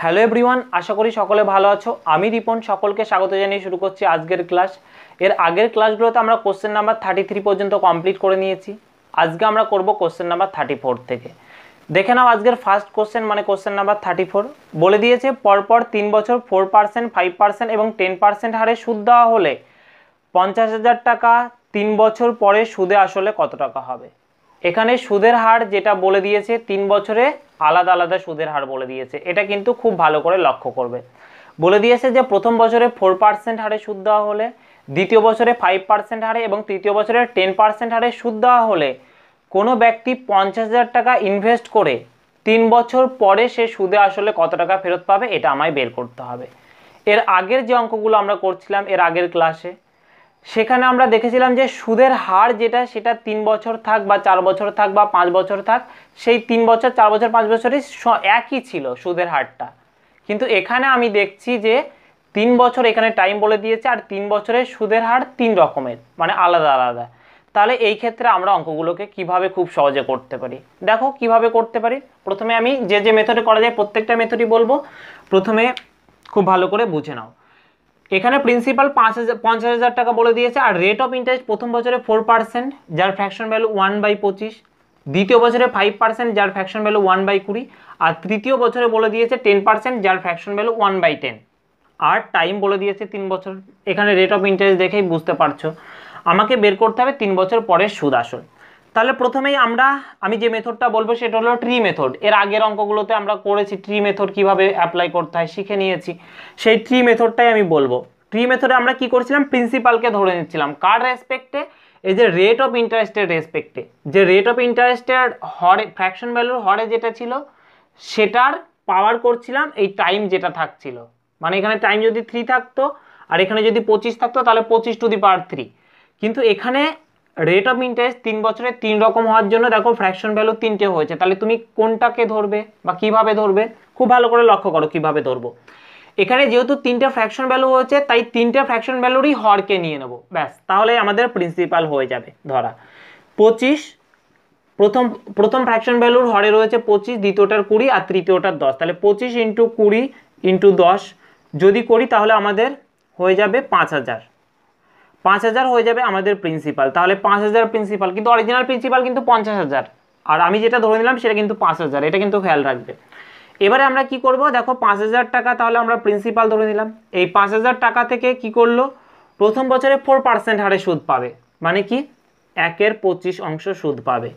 Hello everyone, আশা করি সকলে ভালো আছো। আমি রিপন, সকলকে স্বাগত জানিয়ে শুরু করছি আজকের ক্লাস। এর আগের ক্লাসগুলোতে আমরা কোশ্চেন নাম্বার 33 পর্যন্ত কমপ্লিট করে নিয়েছি। আজকে আমরা করব কোশ্চেন নাম্বার 34 থেকে। দেখে নাও আজকের ফার্স্ট কোশ্চেন, মানে কোশ্চেন নাম্বার 34 বলে দিয়েছে পরপর 3 বছর 4%, 5% এবং 10% হারে সুদ দেওয়া হলে 50,000 টাকা 3 বছর পরে সুদে আসলে কত টাকা হবে। এখানে সুদের হার যেটা বলে দিয়েছে 3 বছরে আলাদা আলাদা সুদের হার বলে দিয়েছে, এটা কিন্তু খুব ভালো করে লক্ষ্য করবে। বলে দিয়েছে যে প্রথম বছরে 4% হারে সুদ দেওয়া হলে, দ্বিতীয় বছরে 5% হারে এবং তৃতীয় বছরে 10% হারে সুদ দেওয়া হলে কোনো ব্যক্তি 50,000 টাকা ইনভেস্ট করে 3 বছর পরে সে সুদে আসলে কত টাকা ফেরত পাবে, এটা আমায় বের করতে হবে। এর আগের যে অঙ্কগুলো আমরা করছিলাম এর আগের ক্লাসে, সেখানে আমরা দেখেছিলাম যে সুদের হার যেটা সেটা 3 বছর থাক বা 4 বছর থাক বা 5 বছর থাক, সেই 3 বছর 4 বছর 5 বছরই একই ছিল সুদের হারটা। কিন্তু এখানে আমি দেখছি যে 3 বছর এখানে টাইম বলে দিয়েছে আর 3 বছরের সুদের হার 3 রকমের, মানে আলাদা আলাদা। তাহলে এই ক্ষেত্রে আমরা অঙ্কগুলোকে কিভাবে খুব সহজে করতে পারি, দেখো কিভাবে করতে পারি। প্রথমে আমি যে মেথডে করা যায় প্রত্যেকটা মেথডই বলবো, প্রথমে খুব ভালো করে বুঝে নাও। এখানে প্রিন্সিপাল 50,000 টাকা বলে দিয়েছে আর রেট অফ ইন্টারেস্ট প্রথম বছরে 4%, যার ফ্র্যাকশন ভ্যালু 1/25, দ্বিতীয় বছরে 5%, যার ফ্র্যাকশন ভ্যালু 1/20, আর তৃতীয় বছরে বলে দিয়েছে 10%, যার ফ্র্যাকশন ভ্যালু 1/10। আর টাইম বলে দিয়েছে 3 বছর। এখানে রেট অফ ইন্টারেস্ট দেখেই বুঝতে পারছো আমাকে বের করতে হবে 3 বছর পরের সুদ আসল। তাহলে প্রথমেই আমি যে মেথডটা বলবো সেটা হলো ট্রি মেথড। এর আগের অঙ্কগুলোতে আমরা করেছি ট্রি মেথড কিভাবে অ্যাপ্লাই করতে হয় শিখে নিয়েছি, সেই ট্রি মেথডটাই আমি বলবো। ট্রি মেথডে আমরা কি করছিলাম, প্রিন্সিপালকে ধরে নিচ্ছিলাম কার রেসপেক্টে, এই যে রেট অফ ইন্টারেস্টের রেসপেক্টে। যে রেট অফ ইন্টারেস্টের হরে ফ্র্যাকশন ভ্যালুর হরে যেটা ছিল সেটার পাওয়ার করছিলাম এই টাইম যেটা থাকছিল, মানে এখানে টাইম যদি 3 থাকতো আর এখানে যদি 25 থাকতো তাহলে 25^3। কিন্তু এখানে রেট অফ ইন্টারেস্ট 3 বছরের 3 রকম হওয়ার জন্য দেখো ফ্র্যাকশন ভ্যালু 3টে হয়েছে। তাহলে তুমি কোনটাকে ধরবে বা কিভাবে ধরবে খুব ভালো করে লক্ষ্য করো কিভাবে ধরবো। এখানে যেহেতু 3টে ফ্র্যাকশন ভ্যালু হয়েছে তাই 3টে ফ্র্যাকশন ভ্যালুরই হরকে নিয়ে নেবো, ব্যাস তাহলে আমাদের প্রিন্সিপাল হয়ে যাবে ধরা। 25 প্রথম ফ্র্যাকশন ভ্যালুর হরে রয়েছে 25, দ্বিতীয়টার 20 আর তৃতীয়টার 10। তাহলে 25 × 20 × 10 যদি করি তাহলে আমাদের হয়ে যাবে 5,000। 5,000 হয়ে যাবে আমাদের প্রিন্সিপাল। তাহলে 5,000 প্রিন্সিপাল, কিন্তু অরিজিনাল প্রিন্সিপাল কিন্তু 50,000 আর আমি যেটা ধরে নিলাম সেটা কিন্তু 5,000, এটা কিন্তু খেয়াল রাখবে। এবারে আমরা কি করব, দেখো 5,000 টাকা তাহলে আমরা প্রিন্সিপাল ধরে নিলাম। এই 5,000 টাকা থেকে কি করলো, প্রথম বছরে 4% হারে সুদ পাবে, মানে কি 1/25 সুদ পাবে।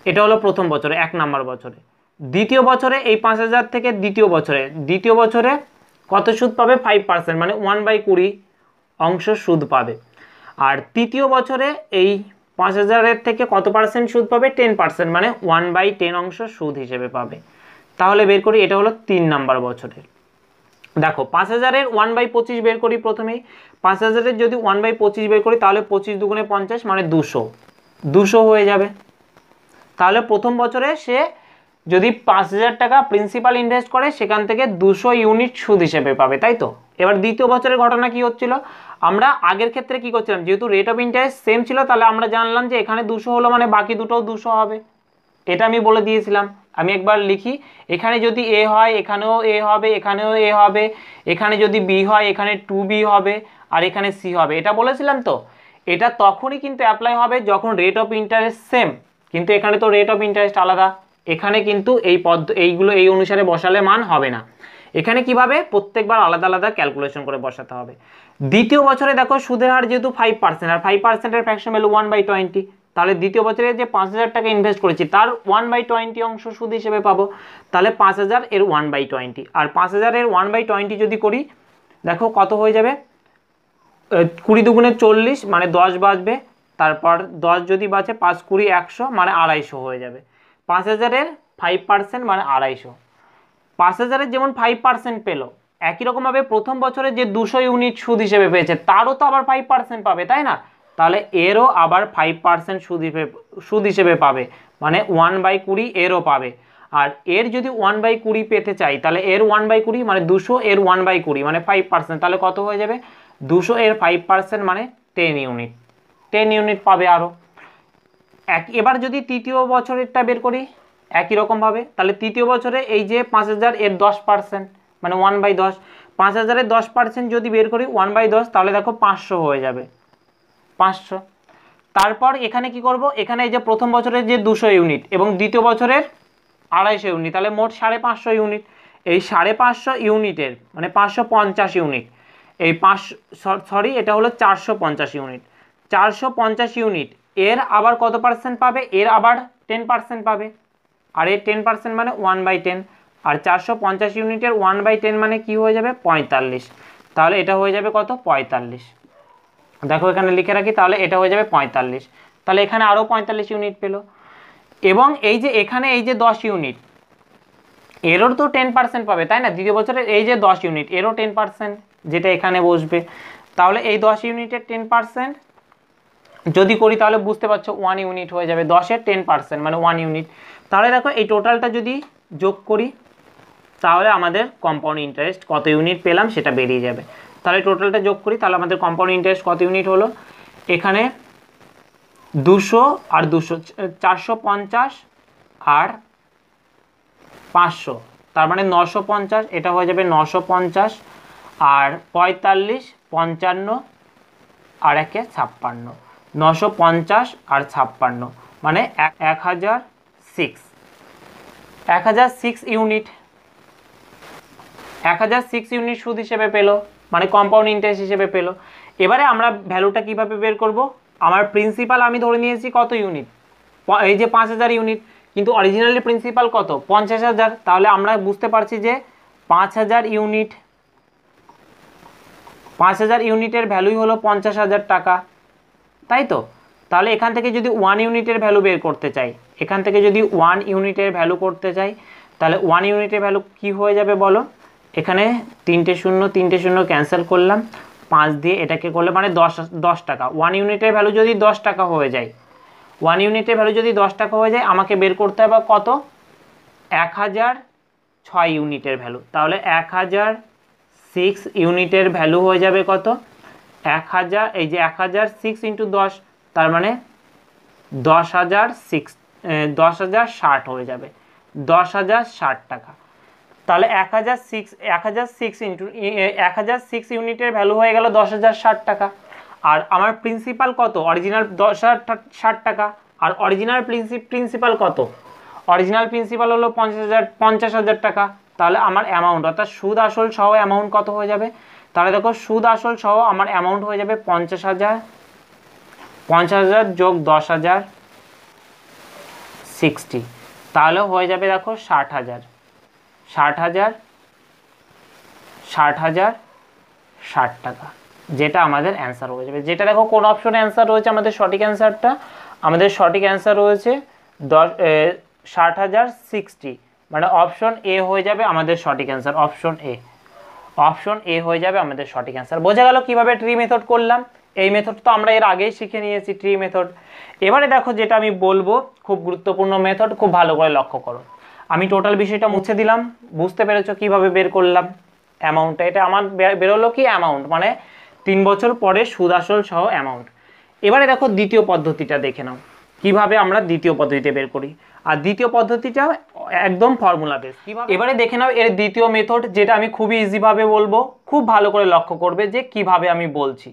এটা হলো প্রথম বছরে, 1 নম্বর বছরে। দ্বিতীয় বছরে এই 5,000 থেকে দ্বিতীয় বছরে কত সুদ পাবে, 5%, মানে 1/20 সুদ পাবে। আর তৃতীয় বছরে এই 5,000-এর থেকে কত পার্সেন্ট সুদ পাবে, 10%, মানে 1/10 সুদ হিসেবে পাবে। তাহলে বের করি, এটা হলো 3 নাম্বার বছরের। দেখো 5,000-এর 1/25 বের করি প্রথমেই। 5,000-এর যদি 1/25 বের করি তাহলে 25 দুগুণে 50, মানে 200 হয়ে যাবে। তাহলে প্রথম বছরে সে যদি 5,000 টাকা প্রিন্সিপাল ইনভেস্ট করে সেখান থেকে 200 ইউনিট সুদ হিসেবে পাবে, তাই তো। এবার দ্বিতীয় বছরের ঘটনা কি হচ্ছিল, আমরা আগের ক্ষেত্রে কি করছিলাম, যেহেতু রেট অফ ইন্টারেস্ট সেম ছিল তাহলে আমরা জানলাম যে এখানে 200 হলো মানে বাকি দুটোও 200 হবে, এটা আমি বলে দিয়েছিলাম। আমি একবার লিখি, এখানে যদি এ হয় এখানেও এ হবে, এখানেও এ হবে, এখানে যদি বি হয় এখানে 2B হবে আর এখানে সি হবে, এটা বলেছিলাম তো। এটা তখনই কিন্তু অ্যাপ্লাই হবে যখন রেট অফ ইন্টারেস্ট সেম, কিন্তু এখানে তো রেট অফ ইন্টারেস্ট আলাদা, এখানে কিন্তু এইগুলো এই অনুসারে বসালে মান হবে না। এখানে কিভাবে প্রত্যেকবার আলাদা আলাদা ক্যালকুলেশন করে বসাতে হবে। দ্বিতীয় বছরে দেখো সুদের হার যেহেতু 5% আর 5%-এর ফ্র্যাকশন ভ্যালু 1/20, তাহলে দ্বিতীয় বছরে যে 5,000 টাকা ইনভেস্ট করেছি তার 1/20 সুদ হিসেবে পাবো। তাহলে 5,000-এর 1/20, আর 5,000-এর 1/20 যদি করি দেখো কত হয়ে যাবে, 20 দুগুণে 40, মানে 10 বাঁচবে। তারপর 10 যদি বাঁচে 5 20 100, মানে 250 হয়ে যাবে। 5,000-এর 5%, মানে 250। 5,000-এর যেমন 5% পেলো, একই রকমভাবে প্রথম বছরে যে 200 ইউনিট সুদ হিসেবে পেয়েছে তারও তো আবার 5% পাবে, তাই না। তাহলে এরও আবার 5% সুদ হিসেবে পাবে, মানে 1/20 এরও পাবে। আর এর যদি 1/20 পেতে চাই তাহলে এর 1/20, মানে 200 এর 1/20, মানে 5%, তাহলে কত হয়ে যাবে, 200 এর 5%, মানে 10 ইউনিট। 10 ইউনিট পাবে আরও। এবার যদি তৃতীয় বছরেরটা বের করি একই রকমভাবে, তাহলে তৃতীয় বছরে এই যে 5,000 এর 10%, মানে 1/10। 5000-এর 10% যদি বের করি 1/10, তাহলে দেখো 500 হয়ে যাবে, 500। তারপর এখানে কি করব, এখানে এই যে প্রথম বছরের যে 200 ইউনিট এবং দ্বিতীয় বছরের 250 ইউনিট, তাহলে মোট 550 ইউনিট। এই 550 ইউনিটের মানে 550 ইউনিট, এই 5 এটা হলো 450 ইউনিট। 450 ইউনিট এর আবার কত পার্সেন্ট পাবে, এর আবার 10% পাবে, আর এর 10% মানে 1/10। আর 450 ইউনিটের 1/10 মানে কি হয়ে যাবে, 45। তাহলে এটা হয়ে যাবে কত, 45। দেখো এখানে লিখে রাখি, তাহলে এটা হয়ে যাবে 45। তাহলে এখানে আরও 45 ইউনিট পেলো। এবং এই যে এখানে এই যে 10 ইউনিট, এরও তো 10% পাবে, তাই না? দ্বিতীয় বছরের এই যে 10 ইউনিট, এরও 10%, যেটা এখানে বসবে। তাহলে এই 10 ইউনিটের 10% যদি করি, তাহলে বুঝতে পারছো 1 ইউনিট হয়ে যাবে। 10-এর 10% মানে 1 ইউনিট। তাহলে দেখো এই টোটালটা যদি যোগ করি, তাহলে আমাদের কম্পাউন্ড ইন্টারেস্ট কত ইউনিট পেলাম সেটা বেরিয়ে যাবে। তাহলে টোটালটা যোগ করি, তাহলে আমাদের কম্পাউন্ড ইন্টারেস্ট কত ইউনিট হলো, এখানে 200 আর 200, 450 আর 500, তার মানে 950। এটা হয়ে যাবে 950 আর 45, 55 আর 56, 950 আর 56 মানে 1006 ইউনিট। 1006 ইউনিট সুদ হিসেবে পেলো, মানে কম্পাউন্ড ইন্টারেস্ট হিসেবে পেলো। এবারে আমরা ভ্যালুটা কিভাবে বের করব, আমার প্রিন্সিপাল আমি ধরে নিয়েছি কত ইউনিট, এই যে 5000 ইউনিট, কিন্তু অরিজিনালি প্রিন্সিপাল কত, 50000। তাহলে আমরা বুঝতে পারছি যে 5000 ইউনিট, 5000 ইউনিটের ভ্যালুই হলো 50,000 টাকা, তাই তো? তাহলে এখান থেকে যদি 1 ইউনিটের ভ্যালু বের করতে চাই, এখান থেকে যদি 1 ইউনিটের ভ্যালু করতে চাই, তাহলে 1 ইউনিটের ভ্যালু কি হয়ে যাবে বলো, এখানে 3টে শূন্য ক্যান্সেল করলাম, 5 দিয়ে এটাকে করলে মানে 10 টাকা। 1 ইউনিটের ভ্যালু যদি 10 টাকা হয়ে যায়, 1 ইউনিটের ভ্যালু যদি 10 টাকা হয়ে যায়, আমাকে বের করতে হবে কত, 1006 ইউনিটের ভ্যালু। তাহলে 1006 ইউনিটের ভ্যালু হয়ে যাবে কত, 1000, এই যে 1006 × 10, তার মানে 10,060 হয়ে যাবে, 10,060 টাকা। তাহলে 1006 ইউনিটের ভ্যালু হয়ে গেল 10,060 টাকা। আর আমার প্রিন্সিপাল কত, অরিজিনাল 10,060 টাকা। আর অরিজিনাল প্রিন্সিপাল কত, অরিজিনাল প্রিন্সিপাল হলো 50,000 টাকা। তাহলে আমার অ্যামাউন্ট অর্থাৎ সুদ আসল সহ অ্যামাউন্ট কত হয়ে যাবে, তাহলে দেখো সুদ আসল সহ আমার অ্যামাউন্ট হয়ে যাবে 50,000, 50,000 যোগ 10,060, তাহলে হয়ে যাবে দেখো 60,000, 60,060 টাকা, যেটা আমাদের অ্যান্সার হয়ে যাবে। যেটা দেখো কোন অপশনে অ্যান্সার রয়েছে আমাদের সঠিক অ্যান্সারটা, আমাদের সঠিক অ্যান্সার রয়েছে 60,060, মানে অপশন এ হয়ে যাবে আমাদের সঠিক অ্যান্সার, অপশন এ হয়ে যাবে আমাদের সঠিক অ্যান্সার। বোঝা গেল কিভাবে ট্রি মেথড করলাম। এই মেথড তো আমরা এর আগেই শিখে নিয়েছি, ট্রি মেথড। এবারে দেখো যেটা আমি বলবো খুব গুরুত্বপূর্ণ মেথড, খুব ভালো করে লক্ষ্য করো। আমি টোটাল বিষয়টা মুছে দিলাম, বুঝতে পেরেছো কিভাবে বের করলাম অ্যামাউন্টটা। এটা আমার বেরোলো কি অ্যামাউন্ট, মানে 3 বছর পরে সুদ আসল সহ অ্যামাউন্ট। এবারে দেখো দ্বিতীয় পদ্ধতিটা দেখে নাও, কিভাবে আমরা দ্বিতীয় পদ্ধতিতে বের করি। আর দ্বিতীয় পদ্ধতিটা একদম ফর্মুলা বেস। এবারে দেখে নাও এর দ্বিতীয় মেথড, যেটা আমি খুবই ইজিভাবে বলবো, খুব ভালো করে লক্ষ্য করবে যে কিভাবে আমি বলছি।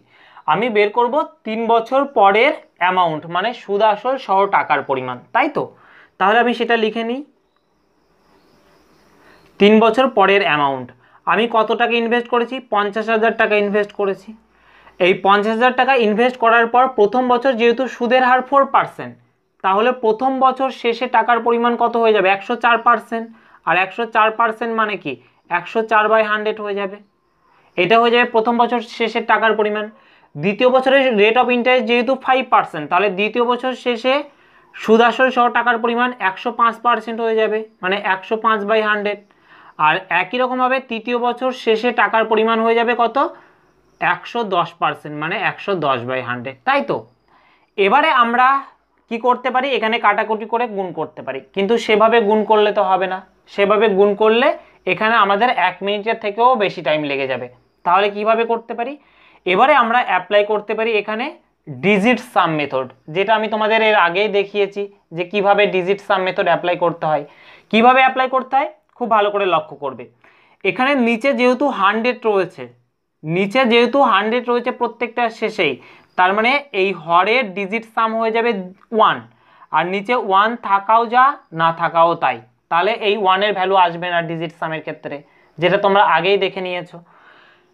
আমি বের করব 3 বছর পরের অ্যামাউন্ট, মানে সুদ আসল সহ টাকার পরিমাণ, তাই তো? তাহলে আমি সেটা লিখে নিই, 3 বছর পরের অ্যামাউন্ট। আমি কত টাকা ইনভেস্ট করেছি, 50,000 টাকা ইনভেস্ট করেছি। এই 50,000 টাকা ইনভেস্ট করার পর প্রথম বছর যেহেতু সুদের হার 4%, তাহলে প্রথম বছর শেষে টাকার পরিমাণ কত হয়ে যাবে, 104%। আর 104% মানে কি, 104/100 হয়ে যাবে। এটা হয়ে যাবে প্রথম বছর শেষের টাকার পরিমাণ। দ্বিতীয় বছরের রেট অফ ইন্টারেস্ট যেহেতু 5%, তাহলে দ্বিতীয় বছর শেষে সুদ আসল সহ টাকার পরিমাণ 105% হয়ে যাবে, মানে 105/100। আর একই রকমভাবে তৃতীয় বছর শেষে টাকার পরিমাণ হয়ে যাবে কত, 110%, মানে 110/100, তাই তো? এবারে আমরা কি করতে পারি, এখানে কাটাকুটি করে গুণ করতে পারি, কিন্তু সেভাবে গুণ করলে তো হবে না। সেভাবে গুণ করলে এখানে আমাদের 1 মিনিটের থেকেও বেশি টাইম লেগে যাবে। তাহলে কিভাবে করতে পারি, এবারে আমরা অ্যাপ্লাই করতে পারি এখানে ডিজিট সাম মেথড, যেটা আমি তোমাদের এর আগেই দেখিয়েছি যে কিভাবে ডিজিট সাম মেথড অ্যাপ্লাই করতে হয়। কিভাবে অ্যাপ্লাই করতে হয় খুব ভালো করে লক্ষ্য করবে। এখানে নিচে যেহেতু 100 রয়েছে, নিচে যেহেতু 100 রয়েছে প্রত্যেকটা শেষেই, তার মানে এই হরের ডিজিট সাম হয়ে যাবে 1, আর নিচে 1 থাকাও যা না থাকাও তাই, তাহলে এই 1-এর ভ্যালু আসবে না ডিজিট সামের ক্ষেত্রে, যেটা তোমরা আগেই দেখে নিয়েছো।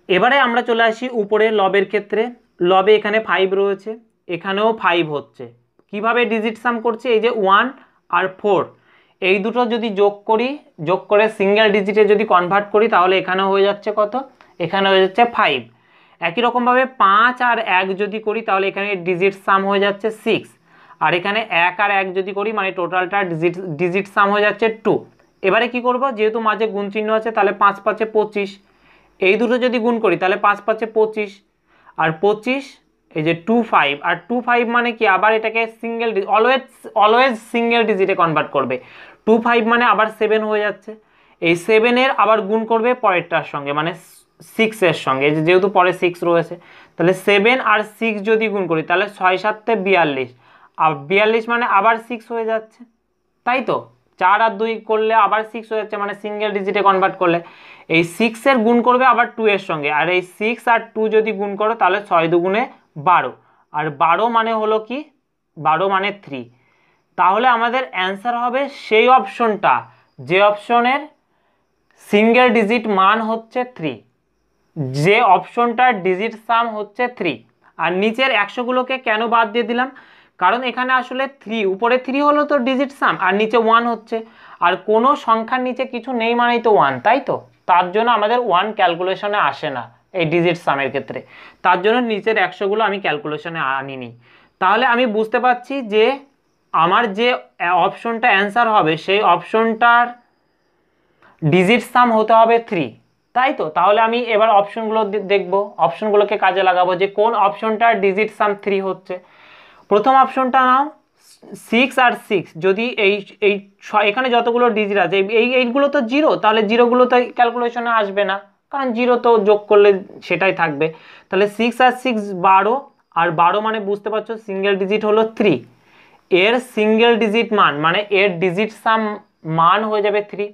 এবারে আমরা চলে আসি উপরে লবের ক্ষেত্রে। লবে এখানে 5 রয়েছে, এখানেও 5 হচ্ছে। কিভাবে ডিজিট সাম করছে, এই যে 1 আর 4 এই দুটো যদি যোগ করি, যোগ করে সিঙ্গেল ডিজিটে যদি কনভার্ট করি, তাহলে এখানে হয়ে যাচ্ছে কত, এখানে হয়ে যাচ্ছে 5। একই রকমভাবে 5 আর 1 যদি করি, তাহলে এখানে ডিজিট সাম হয়ে যাচ্ছে 6, আর এখানে 1 আর 1 যদি করি, মানে টোটালটা ডিজিট সাম হয়ে যাচ্ছে 2। এবারে কি করব, যেহেতু মাঝে গুণ চিহ্ন আছে, তাহলে 5 5 25, এই দুটো যদি গুণ করি তাহলে 5 5 25, আর 25 এই যে 2 5, আর 2 5 মানে কি, আবার এটাকে সিঙ্গেল অলওয়েজ সিঙ্গেল ডিজিটে কনভার্ট করবে। 2 5 মানে আবার 7 হয়ে যাচ্ছে, এই 7-এর আবার গুণ করবে পরেরটার সঙ্গে, মানে 6-এর সঙ্গে, যেহেতু পরে 6 রয়েছে, তাহলে 7 আর 6 যদি গুণ করি, তাহলে 6 7 42, আর 42 মানে আবার 6 হয়ে যাচ্ছে, তাই তো। 4 আর 2 করলে আবার 6 হয়ে যাচ্ছে, মানে সিঙ্গেল ডিজিটে কনভার্ট করলে এই 6-এর গুণ করবে আবার 2-এর সঙ্গে, আর এই 6 আর 2 যদি গুণ করো, তাহলে 6 দুগুণে 12, আর 12 মানে হলো কি, 12 মানে 3। তাহলে আমাদের অ্যান্সার হবে সেই অপশনটা যে অপশনের সিঙ্গেল ডিজিট মান হচ্ছে 3, যে অপশনটার ডিজিট সাম হচ্ছে 3। আর নিচের 100গুলোকে কেন বাদ দিয়ে দিলাম, কারণ এখানে আসলে 3, উপরে 3 হলো তো ডিজিট সাম, আর নিচে 1 হচ্ছে, আর কোনো সংখ্যার নিচে কিছু নেই মানেই তো 1, তাই তো। তার জন্য আমাদের 1 ক্যালকুলেশনে আসে না এই ডিজিট সামের ক্ষেত্রে, তার জন্য নিচের 100গুলো আমি ক্যালকুলেশনে আনিনি। তাহলে আমি বুঝতে পারছি যে আমার যে অপশনটা অ্যান্সার হবে, সেই অপশনটার ডিজিট সাম হতে হবে 3, তাই তো। তাহলে আমি এবার অপশনগুলো দেখব, অপশনগুলোকে কাজে লাগাবো যে কোন অপশনটার ডিজিট সাম 3 হচ্ছে। প্রথম অপশনটা নাও, 6 আর 6 যদি এই এই এখানে যতগুলো ডিজিট আছে এইগুলো তো 0, তাহলে 0গুলো তো ক্যালকুলেশনে আসবে না, কারণ 0 তো যোগ করলে সেটাই থাকবে। তাহলে 6 আর 6 12, আর 12 মানে বুঝতে পারছো সিঙ্গেল ডিজিট হলো 3, এর সিঙ্গেল ডিজিট মান মানে এর ডিজিট সাম মান হয়ে যাবে 3।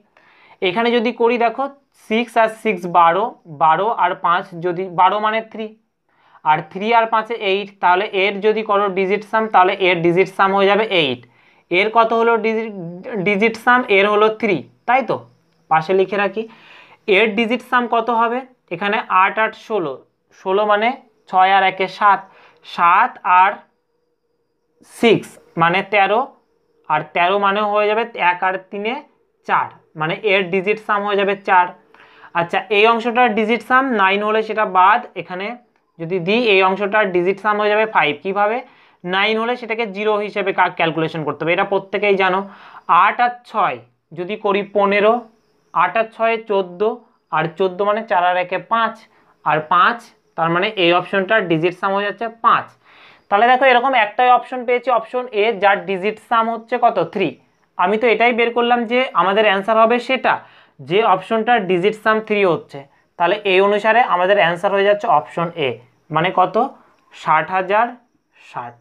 এখানে যদি করি দেখো, 6 আর 6 12, 12 আর 5 যদি 12 মানে 3, আর 3 আর 5 8, তাহলে এর যদি করো ডিজিট সাম, তাহলে এর ডিজিট সাম হয়ে যাবে 8। এর কত হলো ডিজিট সাম, এর হলো 3, তাই তো। পাশে লিখে রাখি এর ডিজিট সাম কত হবে, এখানে 8 8 16, 16 মানে 6 আর 1 7, 7 আর 6 মানে 13, আর 13 মানে হয়ে যাবে 1 আর 3 4, মানে এর ডিজিট সাম হয়ে যাবে 4। আচ্ছা, এই অংশটার ডিজিট সাম 9 হলে সেটা বাদ, এখানে যদি দিই এই অংশটার ডিজিট সাম হয়ে যাবে 5। কিভাবে, 9 হলে সেটাকে 0 হিসেবে ক্যালকুলেশন করতে হবে, এটা প্রত্যেকেই জানো। 8 আর 6 যদি করি 15, 8 আর 6 14, আর 14 মানে 4 আর 1 5, আর 5, তার মানে এই অপশনটার ডিজিট সাম হয়ে যাচ্ছে 5। তাহলে দেখো এরকম একটাই অপশন পেয়েছি, অপশন এ, যার ডিজিট সাম হচ্ছে কত 3। আমি তো এটাই বের করলাম যে আমাদের অ্যান্সার হবে সেটা, যে অপশনটার ডিজিট সাম 3 হচ্ছে। তাহলে এই অনুসারে আমাদের অ্যান্সার হয়ে যাচ্ছে অপশন এ, মানে কত 60,060,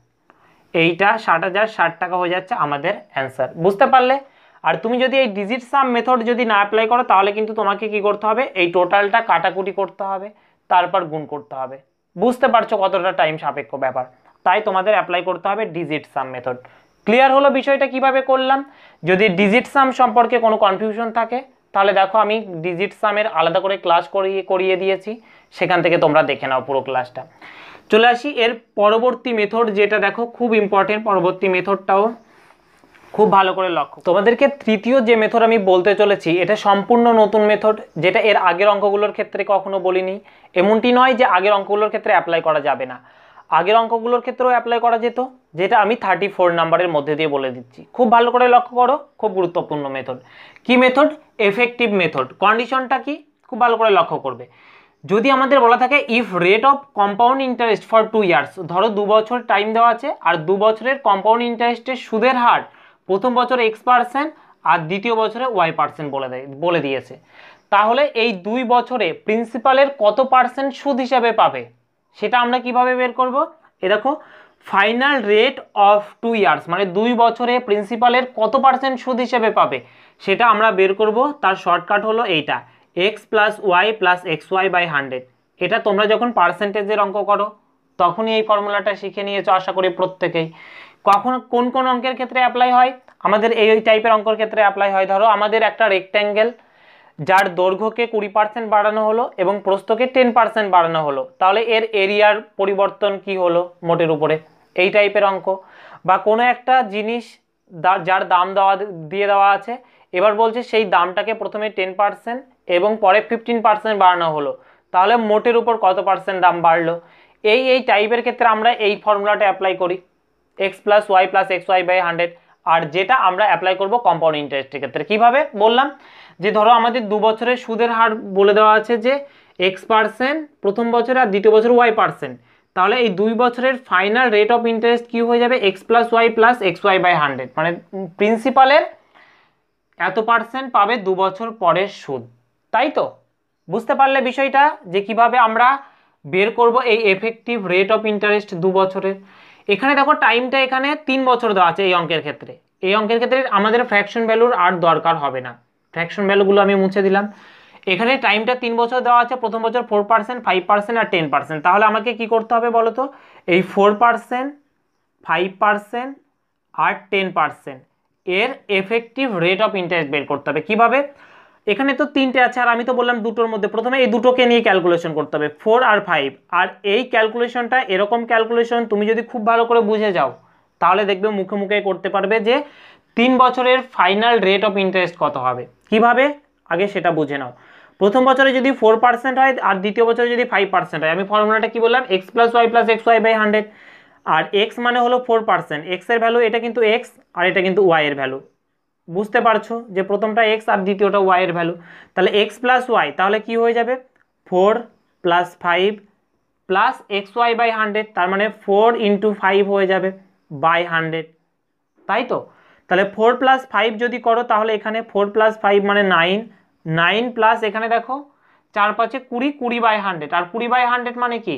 এইটা 60,060 টাকা হয়ে যাচ্ছে আমাদের অ্যান্সার। বুঝতে পারলে? আর তুমি যদি এই ডিজিট সাম মেথড যদি না অ্যাপ্লাই করো, তাহলে কিন্তু তোমাকে কি করতে হবে, এই টোটালটা কাটাকুটি করতে হবে, তারপর গুণ করতে হবে। বুঝতে পারছো কতটা টাইম সাপেক্ষ ব্যাপার, তাই তোমাদের অ্যাপ্লাই করতে হবে ডিজিট সাম মেথড। ক্লিয়ার হলো বিষয়টা কিভাবে করলাম? যদি ডিজিট সাম সম্পর্কে কোনো কনফিউশন থাকে, তাহলে দেখো আমি ডিজিট সামের আলাদা করে ক্লাস করিয়ে দিয়েছি, সেখান থেকে তোমরা দেখে নাও পুরো ক্লাসটা। চলে আসি এর পরবর্তী মেথড, যেটা দেখো খুব ইম্পর্টেন্ট, পরবর্তী মেথডটাও খুব ভালো করে লক্ষ্য। তোমাদেরকে তৃতীয় যে মেথড আমি বলতে চলেছি, এটা সম্পূর্ণ নতুন মেথড, যেটা এর আগের অঙ্কগুলোর ক্ষেত্রে কখনো বলিনি। এমনটি নয় যে আগের অঙ্কগুলোর ক্ষেত্রে অ্যাপ্লাই করা যাবে না, আগের অঙ্কগুলোর ক্ষেত্রেও অ্যাপ্লাই করা যেত, যেটা আমি 34 নাম্বারের মধ্যে দিয়ে বলে দিচ্ছি। খুব ভালো করে লক্ষ্য করো, খুব গুরুত্বপূর্ণ মেথড। কি মেথড? Effective method. কন্ডিশনটা কি খুব ভালো করে লক্ষ্য করবে। যদি আমাদের বলা থাকে if rate of compound interest for 2 years, ধরো 2 বছর টাইম দেওয়া আছে, আর 2 বছরের কম্পাউন্ড ইন্টারেস্টের সুদের হার প্রথম বছরে X% আর দ্বিতীয় বছরে Y% বলে দিয়েছে, তাহলে এই 2 বছরে প্রিন্সিপালের কত পার্সেন্ট সুদ হিসাবে পাবে সেটা আমরা কিভাবে বের করব? এ দেখো, ফাইনাল রেট অফ 2 ইয়ার্স মানে 2 বছরে প্রিন্সিপালের কত পার্সেন্ট সুদ হিসেবে পাবে সেটা আমরা বের করব। তার শর্টকাট হলো এইটা, x plus y plus x y by 100। এটা তোমরা যখন পার্সেন্টেজের অঙ্ক করো তখনই এই ফর্মুলাটা শিখে নিয়েছো আশা করি প্রত্যেকেই। কখন কোন কোন অঙ্কের ক্ষেত্রে অ্যাপ্লাই হয়? আমাদের এই টাইপের অঙ্কের ক্ষেত্রে অ্যাপ্লাই হয়। ধরো আমাদের একটা রেক্ট্যাঙ্গেল যার দৈর্ঘ্যকে 20% বাড়ানো হলো এবং প্রস্থকে 10% বাড়ানো হলো, তাহলে এর এরিয়ার পরিবর্তন কি হলো মোটের উপরে, এই টাইপের অঙ্ক। বা কোনো একটা জিনিস যার দাম দিয়ে দেওয়া আছে, এবার বলছে সেই দামটাকে প্রথমে 10% এবং পরে 15% বাড়ানো হলো, তাহলে মোটের উপর কত পার্সেন্ট দাম বাড়লো। এই টাইপের ক্ষেত্রে আমরা এই ফর্মুলাটা অ্যাপ্লাই করি, x plus y plus x y by 100। আর যেটা আমরা অ্যাপ্লাই করবো কম্পাউন্ড ইন্টারেস্টের ক্ষেত্রে। কিভাবে বললাম, যে ধরো আমাদের 2 বছরের সুদের হার বলে দেওয়া আছে যে x% প্রথম বছরে আর দ্বিতীয় বছরে y%, তাহলে এই 2 বছরের ফাইনাল রেট অফ ইন্টারেস্ট কি হয়ে যাবে, x plus y plus x y by 100, মানে প্রিন্সিপালের এত পার্সেন্ট পাবে 2 বছর পরের সুদ। তাই তো বুঝতে পারলে বিষয়টা, যে কিভাবে আমরা বের করব এই এফেক্টিভ রেট অফ ইন্টারেস্ট 2 বছরের। এখানে দেখো টাইমটা এখানে 3 বছর দেওয়া আছে এই অঙ্কের ক্ষেত্রে। এই অঙ্কের ক্ষেত্রে আমাদের ফ্র্যাকশন ভ্যালুর আর দরকার হবে না, ফ্র্যাকশন ভ্যালুগুলো আমি মুছে দিলাম। এখানে টাইমটা 3 বছর দেওয়া আছে, প্রথম বছর 4%, 5% আর 10%। তাহলে আমাকে কি করতে হবে বলো তো, এই 4%, 5% আর 10% এর এফেক্টিভ রেট অফ ইন্টারেস্ট বের করতে হবে। কিভাবে, এখানে তো 3টে আছে আর আমি তো বললাম দুটোর মধ্যে, প্রথমে এই দুটোকে নিয়ে ক্যালকুলেশন করতে হবে, 4 আর 5। আর এই ক্যালকুলেশনটা এরকম ক্যালকুলেশন তুমি যদি খুব ভালো করে বুঝে যাও তাহলে দেখবে মুখে মুখে করতে পারবে যে 3 বছরের ফাইনাল রেট অফ ইন্টারেস্ট কত হবে। কিভাবে, আগে সেটা বুঝে নাও। প্রথম বছরে যদি 4% হয় আর দ্বিতীয় বছরে যদি 5% হয়, আমি ফর্মুলাটা কি বললাম, x plus y plus x y by 100। আর এক্স মানে হলো 4%, এক্স এর ভ্যালু এটা কিন্তু এক্স আর এটা কিন্তু ওয়াই এর ভ্যালু। বুঝতে পারছো যে প্রথমটা এক্স আর দ্বিতীয়টা ওয়াই এর ভ্যালু। তাহলে এক্স প্লাস ওয়াই তাহলে কি হয়ে যাবে, 4 plus 5 plus x y by 100, তার মানে 4 ইন্টু 5 হয়ে যাবে বাই 100। তাই তো, তাহলে 4 প্লাস 5 যদি করো তাহলে এখানে 4 প্লাস 5 মানে 9, 9 প্লাস এখানে দেখো 4 5 20, 20 বাই 100। আর 20 বাই 100 মানে কি,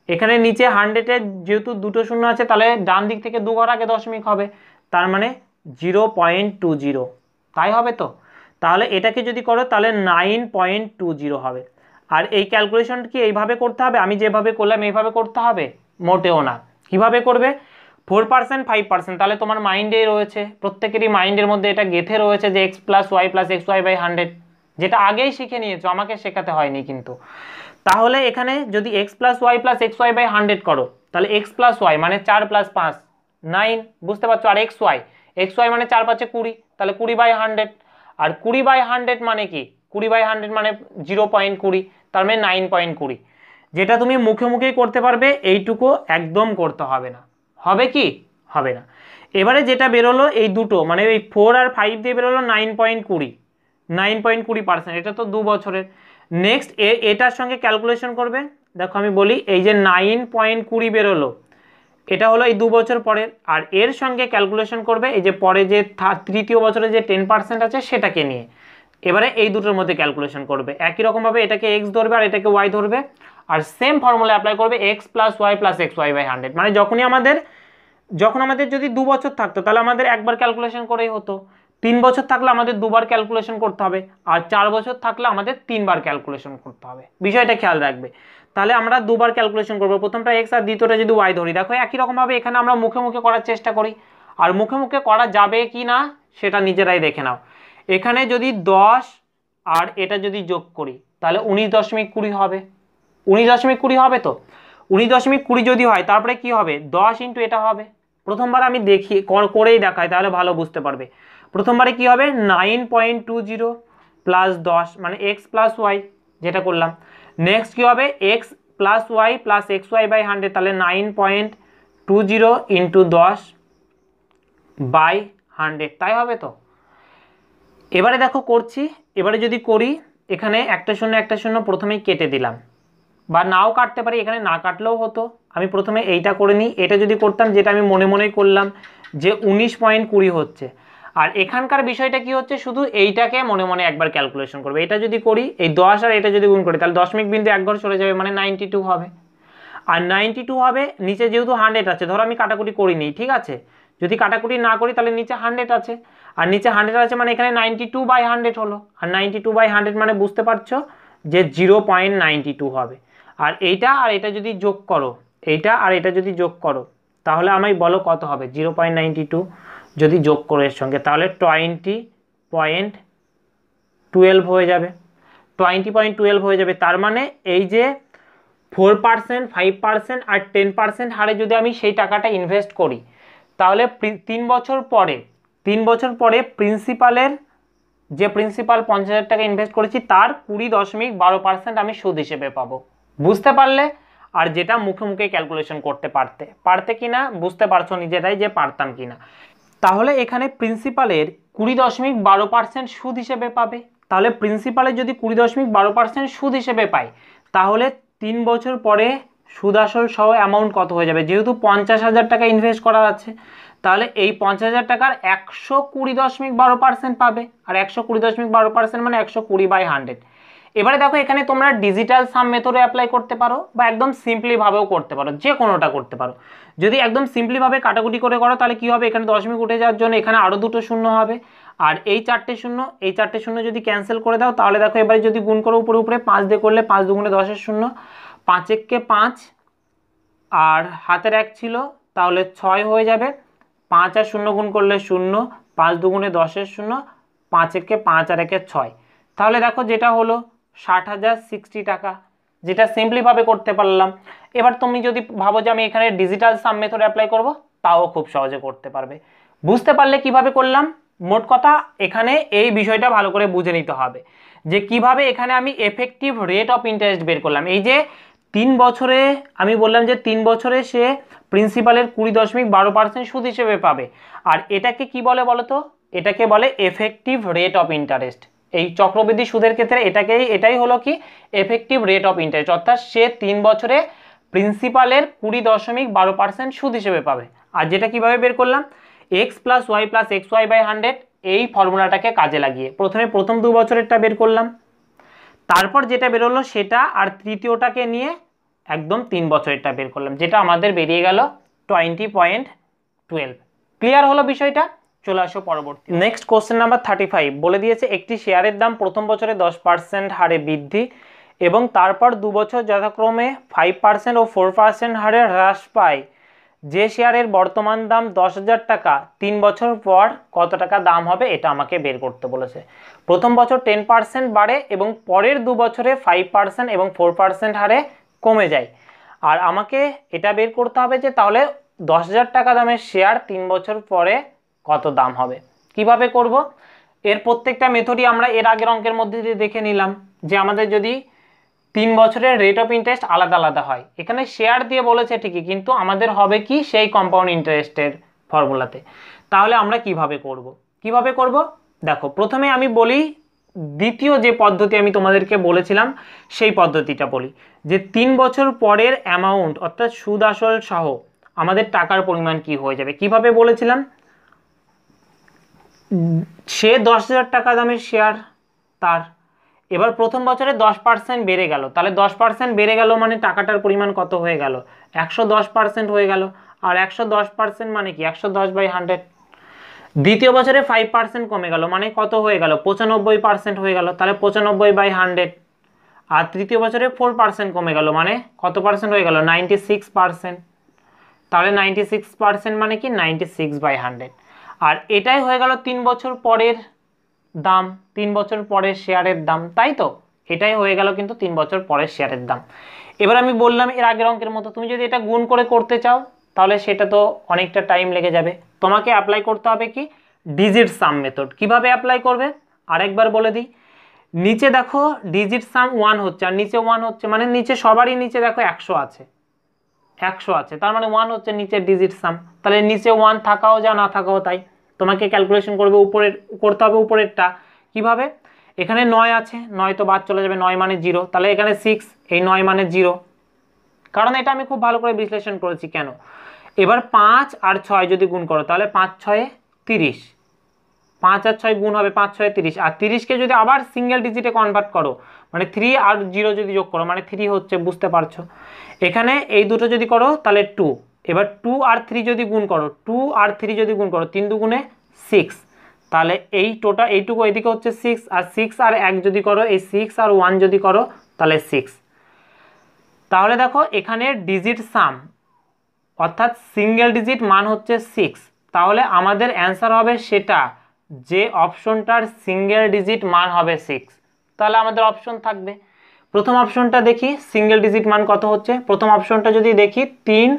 এখানে নিচে 100-এর যেহেতু দুটো শূন্য আছে তাহলে ডান দিক থেকে 2 ঘর আগে দশমিক হবে, তার মানে 0.20। তাই হবে তো, তাহলে এটাকে যদি করো তাহলে 9.20 হবে। আর এই ক্যালকুলেশন কি এইভাবে করতে হবে, আমি যেভাবে করলাম এইভাবে করতে হবে? মোটেও না। কিভাবে করবে, 4%, 5%, তাহলে তোমার মাইন্ডেই রয়েছে, প্রত্যেকেরই মাইন্ডের মধ্যে এটা গেঁথে রয়েছে যে এক্স প্লাস ওয়াই বাই 100, যেটা আগেই শিখে নিয়েছো, আমাকে শেখাতে হয়নি কিন্তু। তাহলে এখানে যদি এক্স প্লাস ওয়াই বাই 100 করো, তাহলে এক্স প্লাস ওয়াই মানে 4 প্লাস 5 9, বুঝতে পারছো। আর এক্স ওয়াই মানে 4 5 20, তাহলে 20 বাই 100। আর 20 বাই 100 মানে কি, 20 বাই 100 মানে 0.20, তার মানে 9.20। যেটা তুমি মুখে মুখেই করতে পারবে, এইটুকু একদম করতে হবে না। হবে কি, হবে না। এবারে যেটা বেরোলো এই দুটো, মানে এই 4 আর 5 দিয়ে বেরোলো 9.20%, এটা তো 2 বছরের। নেক্সট এটার সঙ্গে ক্যালকুলেশন করবে, দেখো আমি বলি, এই যে 9.20 বেরোলো এটা হলো এই 2 বছর পরের। আর এর সঙ্গে ক্যালকুলেশন করবে এই যে পরে যে তৃতীয় বছরে যে 10% আছে সেটাকে নিয়ে। এবারে এই দুটোর মধ্যে ক্যালকুলেশন করবে একই রকমভাবে, এটাকে এক্স ধরবে আর এটাকে ওয়াই ধরবে, আর সেম ফর্মুলা অ্যাপ্লাই করবে x plus y plus x y by 100। মানে যখন আমাদের যদি 2 বছর থাকতো তাহলে আমাদের একবার ক্যালকুলেশন করেই হতো, 3 বছর থাকলে আমাদের দুবার ক্যালকুলেশন করতে হবে, আর 4 বছর থাকলে আমাদের 3বার ক্যালকুলেশন করতে হবে। বিষয়টা খেয়াল রাখবে। তাহলে আমরা দুবার ক্যালকুলেশন করবো, প্রথমটা এক্স আর দ্বিতীয়টা যদি ওয়াই ধরি। দেখো একই রকমভাবে এখানে আমরা মুখে মুখে করার চেষ্টা করি, আর মুখে মুখে করা যাবে কি না সেটা নিজেরাই দেখে নাও। এখানে যদি 10 আর এটা যদি যোগ করি তাহলে 19.20 হবে, 19.20 হবে তো। 19.20 যদি হয় তারপরে কি হবে, 10 ইন্টু এটা হবে। প্রথমবার আমি দেখি করেই দেখাই তাহলে ভালো বুঝতে পারবে। প্রথমবারে কি হবে, 9.20 প্লাস 10 মানে এক্স প্লাস ওয়াই, যেটা করলাম। নেক্সট কি হবে, x plus y plus x y by 100, তাহলে 9.20 ইন্টু 10 বাই 100, তাই হবে তো। এবারে দেখো করছি, এবারে যদি করি এখানে একটা শূন্য প্রথমেই কেটে দিলাম, বা নাও কাটতে পারি, এখানে না কাটলেও হতো। আমি প্রথমে এইটা করে নিই, এটা যদি করতাম, যেটা আমি মনে মনেই করলাম যে 19.20 হচ্ছে। আর এখানকার বিষয়টা কি হচ্ছে, শুধু এইটাকে মনে মনে একবার ক্যালকুলেশন করবে। এটা যদি করি, এই 10 আর এটা যদি গুণ করি তাহলে দশমিক বিন্দু এক ঘর সরে যাবে, মানে 92 হবে। আর 92 হবে, নিচে যেহেতু 100 আছে, ধরো আমি কাটাকুটি করিনি, ঠিক আছে, যদি কাটাকুটি না করি তাহলে নিচে 100 আছে। আর নিচে 100 আছে মানে এখানে 92/100 হলো, আর 92/100 মানে বুঝতে পারছো যে 0.92 হবে। আর এটা যদি যোগ করো, এইটা আর এটা যদি যোগ করো তাহলে আমায় বলো কত হবে। 0.92 যদি যোগ করো এর সঙ্গে তাহলে 20.12 হয়ে যাবে, 20.12 হয়ে যাবে। তার মানে এই যে 4%, 5% আর 10% হারে যদি আমি সেই টাকাটা ইনভেস্ট করি তাহলে 3 বছর পরে প্রিন্সিপালের যে প্রিন্সিপাল 50,000 টাকা ইনভেস্ট করেছি তার 20.12% আমি সুদ হিসেবে পাবো। বুঝতে পারলে? আর যেটা মুখে মুখে ক্যালকুলেশন করতে পারতে কিনা বুঝতে পারছো নিজেরাই যে পারতাম কিনা। তাহলে এখানে প্রিন্সিপালের 20.12% সুদ হিসেবে পাবে। তাহলে প্রিন্সিপালের যদি 20.12% সুদ হিসেবে পাই তাহলে 3 বছর পরে সুদ আসল সহ অ্যামাউন্ট কত হয়ে যাবে। যেহেতু 50,000 টাকা ইনভেস্ট করা আছে তাহলে এই 50,000 টাকার 120.12% পাবে। আর 120.12% মানে 120/100। এবারে দেখো এখানে তোমরা ডিজিটাল সাম মেথডে অ্যাপ্লাই করতে পারো বা একদম সিম্পলি ভাবেও করতে পারো, যে কোনোটা করতে পারো। যদি একদম সিম্পলি ভাবে কাটাকুটি করে করো তাহলে কি হবে, এখানে দশমিক উঠে যাওয়ার জন্য এখানে আরও দুটো শূন্য হবে, আর এই চারটে শূন্য যদি ক্যান্সেল করে দাও তাহলে দেখো এবারে যদি গুণ করো উপরে উপরে 5 দিয়ে করলে 5 দুগুণে 10-এর শূন্য, 5 একে 5 আর হাতের 1 ছিল তাহলে 6 হয়ে যাবে। 5 আর 0 গুণ করলে 0, 5 দুগুণে 10-এর শূন্য, 5 একে 5 আর 1-এ 6। তাহলে দেখো যেটা হলো 60,060 টাকা, যেটা সিম্পলিভাবে করতে পারলাম। এবার তুমি যদি ভাবো যে আমি এখানে ডিজিটাল সাম মেথড অ্যাপ্লাই করব তাও খুব সহজে করতে পারবে। বুঝতে পারলে কিভাবে করলাম? মোট কথা এখানে এই বিষয়টা ভালো করে বুঝে নিতে হবে যে কিভাবে এখানে আমি এফেক্টিভ রেট অফ ইন্টারেস্ট বের করলাম। এই যে 3 বছরে আমি বললাম যে 3 বছরে সে প্রিন্সিপালের 20.12% সুদ হিসেবে পাবে। আর এটাকে কি বলে বলো তো? এটাকে বলে এফেক্টিভ রেট অফ ইন্টারেস্ট। এই চক্রবৃদ্ধি সুদের ক্ষেত্রে এটাই হলো কি এফেক্টিভ রেট অফ ইন্টারেস্ট, অর্থাৎ সে 3 বছরে প্রিন্সিপালের 20.12% সুদ হিসেবে পাবে। আর যেটা কিভাবে বের করলাম, x + y + xy/100 এই ফর্মুলাটাকে কাজে লাগিয়ে প্রথম 2 বছরেরটা বের করলাম, তারপর যেটা বেরোলো সেটা আর তৃতীয়টাকে নিয়ে একদম 3 বছরেরটা বের করলাম, যেটা আমাদের বেরিয়ে গেল 20.12। ক্লিয়ার হলো বিষয়টা? চলে আসো পরবর্তী নেক্সট কোশ্চেন নাম্বার 35। বলে দিয়েছে একটি শেয়ারের দাম প্রথম বছরে 10% হারে বৃদ্ধি এবং তারপর 2 বছর যথাক্রমে 5% ও 4% হারে হ্রাস পায়। যে শেয়ারের বর্তমান দাম 10,000 টাকা 3 বছর পর কত টাকা দাম হবে এটা আমাকে বের করতে বলেছে। প্রথম বছর 10% বাড়ে এবং পরের 2 বছরে 5% এবং 4% হারে কমে যায়। আর আমাকে এটা বের করতে হবে যে তাহলে 10,000 টাকা দামের শেয়ার 3 বছর পরে কত দাম হবে। কিভাবে করব? এর প্রত্যেকটা মেথডই আমরা এর আগের অঙ্কের মধ্যে দিয়ে দেখে নিলাম যে আমাদের যদি 3 বছরের রেট অফ ইন্টারেস্ট আলাদা আলাদা হয়, এখানে শেয়ার দিয়ে বলেছে ঠিকই কিন্তু আমাদের হবে কি সেই কম্পাউন্ড ইন্টারেস্টের ফর্মুলাতে। তাহলে আমরা কিভাবে করব দেখো প্রথমে আমি বলি দ্বিতীয় যে পদ্ধতি আমি তোমাদেরকে বলেছিলাম সেই পদ্ধতিটা বলি, যে 3 বছর পরের অ্যামাউন্ট অর্থাৎ সুদ আসল সহ আমাদের টাকার পরিমাণ কি হয়ে যাবে। কিভাবে বলেছিলাম, সে 10,000 টাকা দামের শেয়ার তার, এবার প্রথম বছরে 10% বেড়ে গেল, তাহলে 10% বেড়ে গেল মানে টাকাটার পরিমাণ কত হয়ে গেল, 110% হয়ে গেল। আর 110% মানে কি 110/100। দ্বিতীয় বছরে 5% কমে গেল মানে কত হয়ে গেল, 95% হয়ে গেল, তাহলে 95/100। আর তৃতীয় বছরে 4% কমে গেল মানে কত পার্সেন্ট হয়ে গেল, 96%। তাহলে 96% মানে কি 96/100। আর এটাই হয়ে গেল 3 বছর পরের দাম, 3 বছর পরের শেয়ারের দাম, তাই তো? এটাই হয়ে গেল কিন্তু 3 বছর পরের শেয়ারের দাম। এবার আমি বললাম এর আগের অঙ্কের মতো তুমি যদি এটা গুণ করে করতে চাও তাহলে সেটা তো অনেকটা টাইম লেগে যাবে। তোমাকে অ্যাপ্লাই করতে হবে কি ডিজিট সাম মেথড। কিভাবে অ্যাপ্লাই করবে আরেকবার বলে দিই। নিচে দেখো ডিজিট সাম 1 হচ্ছে আর নিচে 1 হচ্ছে, মানে নিচে সবারই নিচে দেখো 100 আছে, 100 আছে, তার মানে 1 হচ্ছে নিচের ডিজিট সাম। তাহলে নিচে 1 থাকাও যা না থাকাও তাই, তোমাকে ক্যালকুলেশন করতে হবে উপরেরটা। কিভাবে, এখানে 9 আছে, 9 তো বাদ চলে যাবে, 9 মানে 0, তাহলে এখানে 6, এই 9 মানে 0, কারণ এটা আমি খুব ভালো করে বিশ্লেষণ করেছি কেন। এবার 5 আর 6 যদি গুণ করো তাহলে 5 6 30, 5 আর 6 গুণ হবে 5 6 30, আর 30কে যদি আবার সিঙ্গেল ডিজিটে কনভার্ট করো মানে 3 আর 0 যদি যোগ করো মানে 3 হচ্ছে, বুঝতে পারছো। এখানে এই দুটো যদি করো তাহলে 2, এবার 2 আর 3 যদি গুণ করো, 2 আর 3 যদি গুণ করো 3 দুগুণে 6, তাহলে এই টোটাল এইটুকু এইদিকে হচ্ছে 6, আর 6 আর 1 যদি করো, এই 6 আর 1 যদি করো তাহলে 6। তাহলে দেখো এখানে ডিজিট সাম অর্থাৎ সিঙ্গেল ডিজিট মান হচ্ছে 6। তাহলে আমাদের অ্যান্সার হবে সেটা যে অপশনটার সিঙ্গেল ডিজিট মান হবে 6। তাহলে আমাদের অপশন থাকবে, প্রথম অপশনটা দেখি সিঙ্গেল ডিজিট মান কত হচ্ছে। প্রথম অপশনটা যদি দেখি 3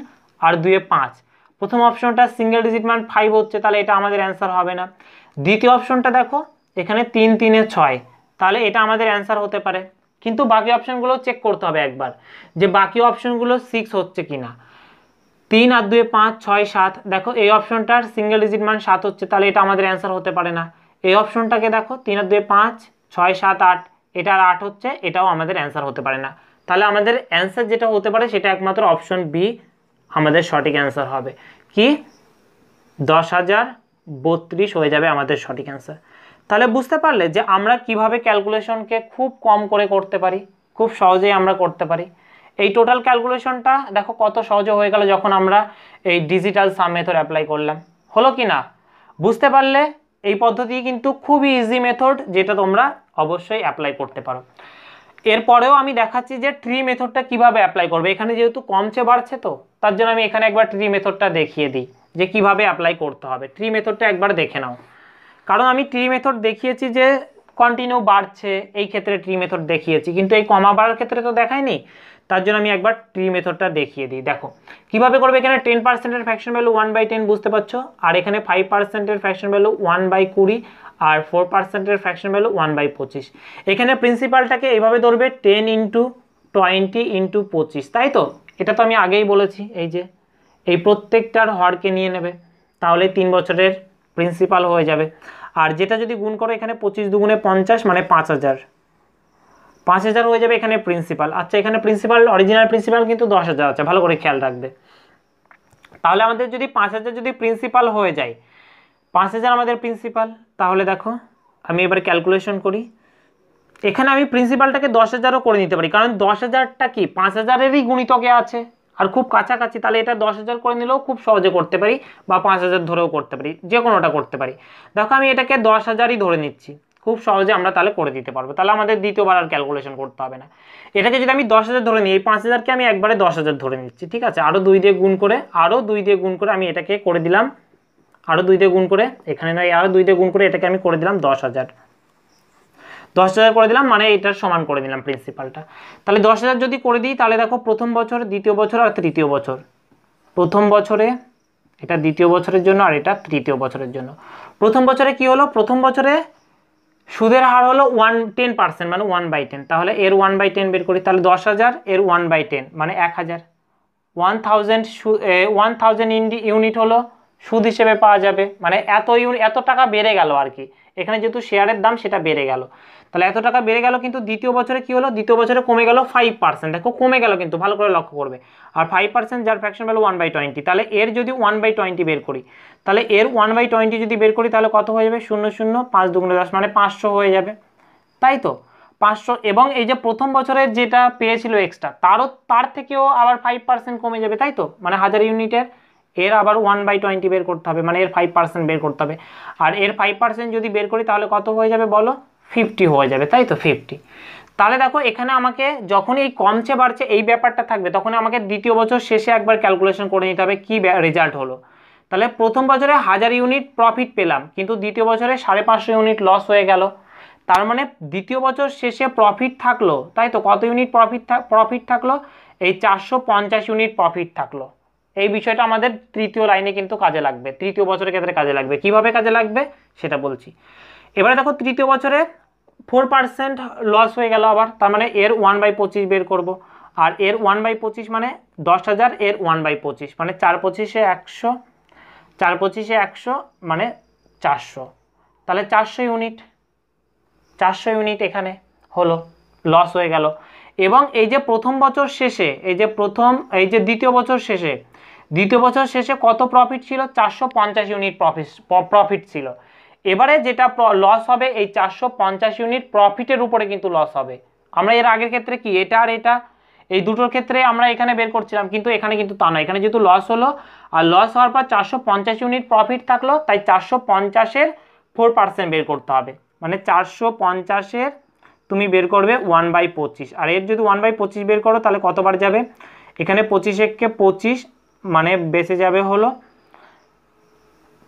আর 2 5, প্রথম অপশনটা সিঙ্গেল ডিজিট মান 5 হচ্ছে, তাহলে এটা আমাদের অ্যান্সার হবে না। দ্বিতীয় অপশনটা দেখো এখানে 3 3 6, তাহলে এটা আমাদের অ্যান্সার হতে পারে। কিন্তু বাকি অপশনগুলো চেক করতে হবে একবার যে বাকি অপশনগুলো 6 হচ্ছে কিনা। 3 আর 2 5 6 7, দেখো এই অপশনটার সিঙ্গেল ডিজিট মান 7 হচ্ছে, তাহলে এটা আমাদের অ্যান্সার হতে পারে না। এই অপশনটাকে দেখো 3 আর 2 5 6 7 8, এটা আর 8 হচ্ছে, এটাও আমাদের অ্যান্সার হতে পারে না। তাহলে আমাদের অ্যান্সার যেটা হতে পারে সেটা একমাত্র অপশন বি আমাদের সঠিক অ্যান্সার হবে। কি 10,032 হয়ে যাবে আমাদের সঠিক অ্যান্সার। তাহলে বুঝতে পারলে যে আমরা কিভাবে ক্যালকুলেশনকে খুব কম করে করতে পারি, খুব সহজেই আমরা করতে পারি। এই টোটাল ক্যালকুলেশনটা দেখো কত সহজে হয়ে গেল যখন আমরা এই ডিজিটাল সাম মেথড অ্যাপ্লাই করলাম। হলো কি না? বুঝতে পারলে এই পদ্ধতি কিন্তু খুবই ইজি মেথড, যেটা তোমরা অবশ্যই অ্যাপ্লাই করতে পারো। এরপরেও আমি দেখাচ্ছি যে ট্রি মেথডটা কিভাবে অ্যাপ্লাই করবে। এখানে যেহেতু কমছে বাড়ছে, তো তার জন্য আমি এখানে একবার ট্রি মেথডটা দেখিয়ে দিই যে কিভাবে অ্যাপ্লাই করতে হবে। ট্রি মেথডটা একবার দেখে নাও, কারণ আমি ট্রি মেথড দেখিয়েছি যে কন্টিনিউ বাড়ছে, এই ক্ষেত্রে ট্রি মেথড দেখিয়েছি, কিন্তু এই কমা বাড়ার ক্ষেত্রে তো দেখায়নি। তার জন্য আমি একবার ট্রি মেথডটা দেখিয়ে দিই। দেখো কিভাবে করবে। এখানে 10%-এর ফ্র্যাকশন ভ্যালু 1/10 বুঝতে পারছো, আর এখানে 5%-এর ফ্র্যাকশন ভ্যালু 1/20, আর 4%-এর ফ্র্যাকশন ভ্যালু 1/25। এখানে প্রিন্সিপালটাকে এইভাবে ধরবে 10 × 20 × 25, তাই তো? এটা তো আমি আগেই বলেছি, এই যে এই প্রত্যেকটার হরকে নিয়ে নেবে, তাহলে 3 বছরের প্রিন্সিপাল হয়ে যাবে। আর যেটা যদি গুণ করো এখানে 25 দুগুণে 50 মানে 5000, 5000 হয়ে যাবে এখানে প্রিন্সিপাল। আচ্ছা এখানে প্রিন্সিপাল অরিজিনাল প্রিন্সিপাল কিন্তু 10,000 আছে, ভালো করে খেয়াল রাখবে। তাহলে আমাদের যদি 5000 যদি প্রিন্সিপাল হয়ে যায়, 5000 আমাদের প্রিন্সিপাল, তাহলে দেখো আমি এবার ক্যালকুলেশন করি। এখানে আমি প্রিন্সিপালটাকে 10,000ও করে নিতে পারি, কারণ 10,000টা কি 5000-এরই গুণিতকে আছে আর খুব কাছাকাছি, তাহলে এটা 10,000 করে নিলেও খুব সহজে করতে পারি, বা 5000 ধরেও করতে পারি, যে কোনোটা করতে পারি। দেখো আমি এটাকে 10,000ই ধরে নিচ্ছি, খুব সহজে আমরা তাহলে করে দিতে পারবো। তাহলে আমাদের দ্বিতীয়বার আর ক্যালকুলেশন করতে হবে না। এটাকে যদি আমি 10,000 ধরে নিই, এই 5000কে আমি একবারে 10,000 ধরে নিচ্ছি, ঠিক আছে? আরও 2 দিয়ে গুণ করে, আরও 2 দিয়ে গুণ করে আমি এটাকে করে দিলাম, আরও 2 দিয়ে গুণ করে, এখানে নয় আরও 2 দিয়ে গুণ করে এটাকে আমি করে দিলাম 10,000। 10,000 করে দিলাম, মানে এটার সমান করে দিলাম প্রিন্সিপালটা। তাহলে 10,000 যদি করে দিই, তাহলে দেখো প্রথম বছর, দ্বিতীয় বছর আর তৃতীয় বছর, প্রথম বছরে এটা, দ্বিতীয় বছরের জন্য, আর এটা তৃতীয় বছরের জন্য। প্রথম বছরে কি হলো? প্রথম বছরে সুদের হার হলো 10%, মানে 1/10। তাহলে এর 1/10 বের করি, তাহলে 10,000 এর 1/10 মানে 1000। 1000 ইউনিট হলো সুদ হিসেবে পাওয়া যাবে, মানে এত টাকা বেড়ে গেল আর কি। এখানে যেহেতু শেয়ারের দাম সেটা বেড়ে গেল, তাহলে এত টাকা বেড়ে গেল। কিন্তু দ্বিতীয় বছরে কি হলো? দ্বিতীয় বছরে কমে গেল 5%, দেখো কমে গেল কিন্তু, ভালো করে লক্ষ্য করবে। আর 5% যার ফ্র্যাকশন ভ্যালু 1/20, তাহলে এর যদি 1/20 বের করি, তাহলে এর 1/20 যদি বের করি, তাহলে কত হয়ে যাবে? 0 0 5 দুগুণে 10 মানে 500 হয়ে যাবে, তাই তো? 500। এবং এই যে প্রথম বছরের যেটা পেয়েছিল এক্সট্রা, তার থেকেও আবার 5% কমে যাবে, তাই তো? মানে 1000 ইউনিটের এর আবার 1/20 বের করতে হবে, মানে এর 5% বের করতে হবে। আর এর 5% যদি বের করি, তাহলে কত হয়ে যাবে বলো? 50 হয়ে যাবে, তাই তো? 50। তাহলে দেখো এখানে আমাকে যখন এই কমছে বাড়ছে এই ব্যাপারটা থাকবে, তখন আমাকে দ্বিতীয় বছর শেষে একবার ক্যালকুলেশন করে নিতে হবে কি রেজাল্ট হলো। তাহলে প্রথম বছরে 1000 ইউনিট প্রফিট পেলাম, কিন্তু দ্বিতীয় বছরে 550 ইউনিট লস হয়ে গেল। তার মানে দ্বিতীয় বছর শেষে প্রফিট থাকলো, তাই তো? কত ইউনিট প্রফিট থাকলো? এই 450 ইউনিট প্রফিট থাকলো। এই বিষয়টা আমাদের তৃতীয় লাইনে কিন্তু কাজে লাগবে, তৃতীয় বছরের ক্ষেত্রে কাজে লাগবে। কিভাবে কাজে লাগবে সেটা বলছি। এবারে দেখো তৃতীয় বছরে 4% লস হয়ে গেল আবার, তার মানে এর 1/25 বের করব। আর এর 1/25 মানে 10,000, এর 1/25 মানে 4 25-এ 100, 4 25-এ 100 মানে 400। তাহলে 400 ইউনিট এখানে হলো, লস হয়ে গেল। এবং এই যে প্রথম বছর শেষে, এই যে দ্বিতীয় বছর শেষে কত প্রফিট ছিল? 450 ইউনিট প্রফিট ছিল। এবারে যেটা লস হবে, এই 450 ইউনিট প্রফিটের উপরে কিন্তু লস হবে। আমরা এর আগের ক্ষেত্রে কি এটা আর এটা, এই দুটোর ক্ষেত্রে আমরা এখানে বের করছিলাম, কিন্তু এখানে কিন্তু তা নয়। এখানে যেহেতু লস হলো, আর লস হওয়ার পর 450 ইউনিট প্রফিট থাকলো, তাই 450-এর 4% বের করতে হবে, মানে 450-এর তুমি বের করবে 1/25, আর এর যদি 1/25 বের করো তাহলে কতবার যাবে, এখানে 25 25 মানে বেঁচে যাবে হলো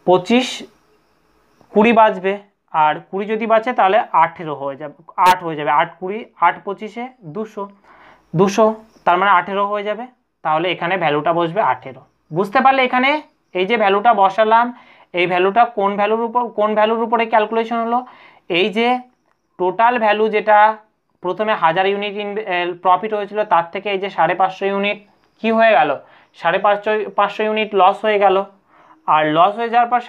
25, 20 বাঁচবে, আর 20 যদি বাঁচে তাহলে 18 হয়ে যাবে, 8 হয়ে যাবে, 8 20 8 25-এ 200, 200 তার মানে 18 হয়ে যাবে, তাহলে এখানে ভ্যালুটা বসবে 18। বুঝতে পারলে এখানে এই যে ভ্যালুটা বসালাম, এই ভ্যালুটা কোন ভ্যালুর উপরে ক্যালকুলেশন হলো, এই যে টোটাল ভ্যালু যেটা প্রথমে 1000 ইউনিট প্রফিট হয়েছিল তার থেকে এই যে 550 ইউনিট কি হয়ে গেল, 550 ইউনিট লস হয়ে গেল, আর লস হয়ে যাওয়ার পর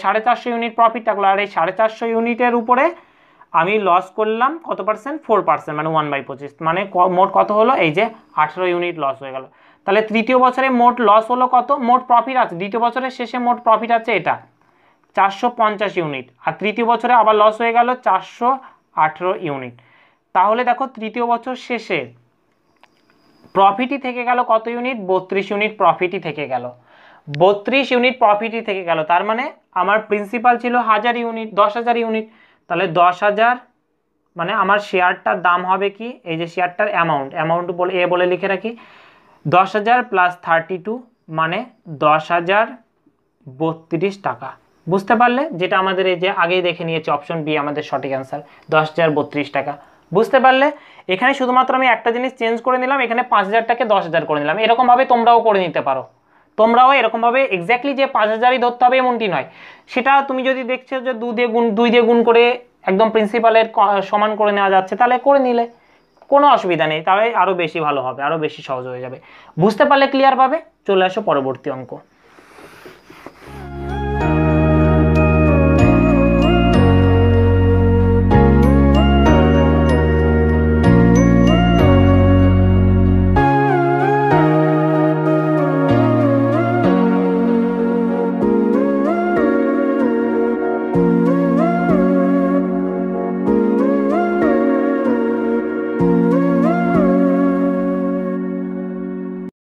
450 ইউনিট প্রফিট থাকলো, আর এই 450 ইউনিটের উপরে আমি লস করলাম কত পার্সেন্ট, 4%, মানে 1/25, মানে মোট কত হলো, এই যে 18 ইউনিট লস হয়ে গেল। তাহলে তৃতীয় বছরে মোট লস হলো কত, মোট প্রফিট আছে দ্বিতীয় বছরের শেষে মোট প্রফিট আছে এটা 450 ইউনিট, আর তৃতীয় বছরে আবার লস হয়ে গেল 418 ইউনিট। তাহলে দেখো তৃতীয় বছর শেষে প্রফিটই থেকে গেল কত ইউনিট, 32 ইউনিট প্রফিটই থেকে গেল, 32 ইউনিট প্রফিটই থেকে গেল। তার মানে আমার প্রিন্সিপাল ছিল 1000 ইউনিট, 10,000 ইউনিট, তাহলে 10,000 মানে আমার শেয়ারটার দাম হবে কি, এই যে শেয়ারটার অ্যামাউন্ট বলে বলে লিখে রাখি, 10,000 + 32 মানে 10,032 টাকা। বুঝতে পারলে, যেটা আমাদের এই যে আগেই দেখে নিয়েছি অপশন বি আমাদের সঠিক অ্যান্সার, 10,032 টাকা। বুঝতে পারলে, এখানে শুধুমাত্র আমি একটা জিনিস চেঞ্জ করে নিলাম, এখানে 5,000টাকে 10,000 করে নিলাম, এরকমভাবে তোমরাও করে নিতে পারো, তোমরাও এরকমভাবে এক্স্যাক্টলি যে 5,000ই ধরতে হবে এমনটি নয়, সেটা তুমি যদি দেখছো যে 2 দিয়ে গুণ করে একদম প্রিন্সিপালের সমান করে নেওয়া যাচ্ছে তাহলে করে নিলে কোনো অসুবিধা নেই, তাহলে আরও বেশি ভালো হবে, আরও বেশি সহজ হয়ে যাবে। বুঝতে পারলে ক্লিয়ারভাবে, চলে আসো পরবর্তী অঙ্ক।